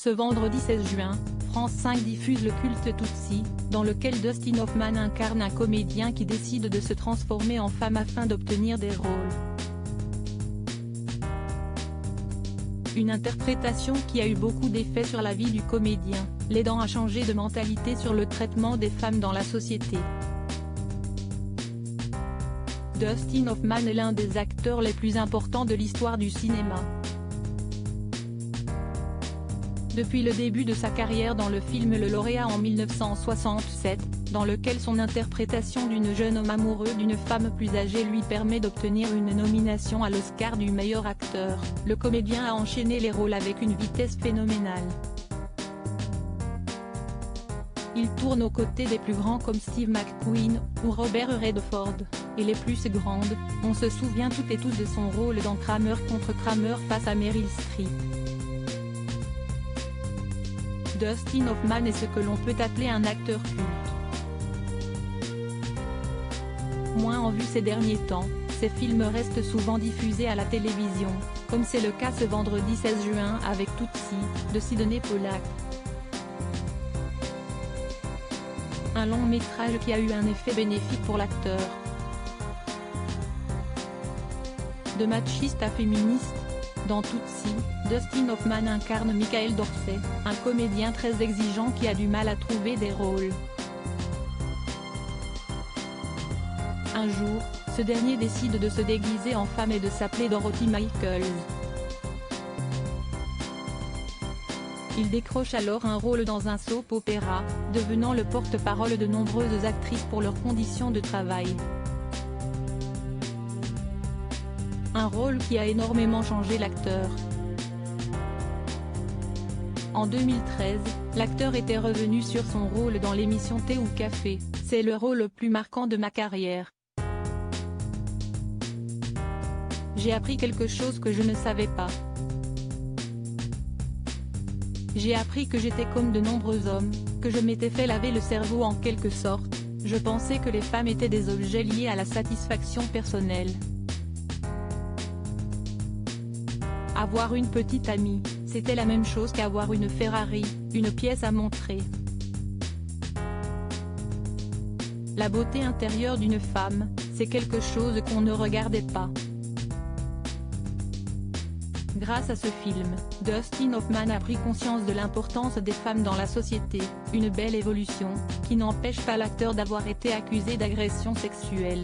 Ce vendredi 16 juin, France 5 diffuse le culte Tootsie, dans lequel Dustin Hoffman incarne un comédien qui décide de se transformer en femme afin d'obtenir des rôles. Une interprétation qui a eu beaucoup d'effets sur la vie du comédien, l'aidant à changer de mentalité sur le traitement des femmes dans la société. Dustin Hoffman est l'un des acteurs les plus importants de l'histoire du cinéma. Depuis le début de sa carrière dans le film Le Lauréat en 1967, dans lequel son interprétation d'une jeune homme amoureux d'une femme plus âgée lui permet d'obtenir une nomination à l'Oscar du meilleur acteur, le comédien a enchaîné les rôles avec une vitesse phénoménale. Il tourne aux côtés des plus grands comme Steve McQueen ou Robert Redford, et les plus grandes, on se souvient toutes et tous de son rôle dans Kramer contre Kramer face à Meryl Streep. Dustin Hoffman est ce que l'on peut appeler un acteur culte. Moins en vue ces derniers temps, ses films restent souvent diffusés à la télévision, comme c'est le cas ce vendredi 16 juin avec Tootsie, de Sidney Pollack. Un long métrage qui a eu un effet bénéfique pour l'acteur. De machiste à féministe, dans Tootsie, Dustin Hoffman incarne Michael Dorsey, un comédien très exigeant qui a du mal à trouver des rôles. Un jour, ce dernier décide de se déguiser en femme et de s'appeler Dorothy Michaels. Il décroche alors un rôle dans un soap opéra, devenant le porte-parole de nombreuses actrices pour leurs conditions de travail. Un rôle qui a énormément changé l'acteur. En 2013, l'acteur était revenu sur son rôle dans l'émission Thé ou Café, c'est le rôle le plus marquant de ma carrière. J'ai appris quelque chose que je ne savais pas. J'ai appris que j'étais comme de nombreux hommes, que je m'étais fait laver le cerveau en quelque sorte, je pensais que les femmes étaient des objets liés à la satisfaction personnelle. Avoir une petite amie, c'était la même chose qu'avoir une Ferrari, une pièce à montrer. La beauté intérieure d'une femme, c'est quelque chose qu'on ne regardait pas. Grâce à ce film, Dustin Hoffman a pris conscience de l'importance des femmes dans la société, une belle évolution, qui n'empêche pas l'acteur d'avoir été accusé d'agression sexuelle.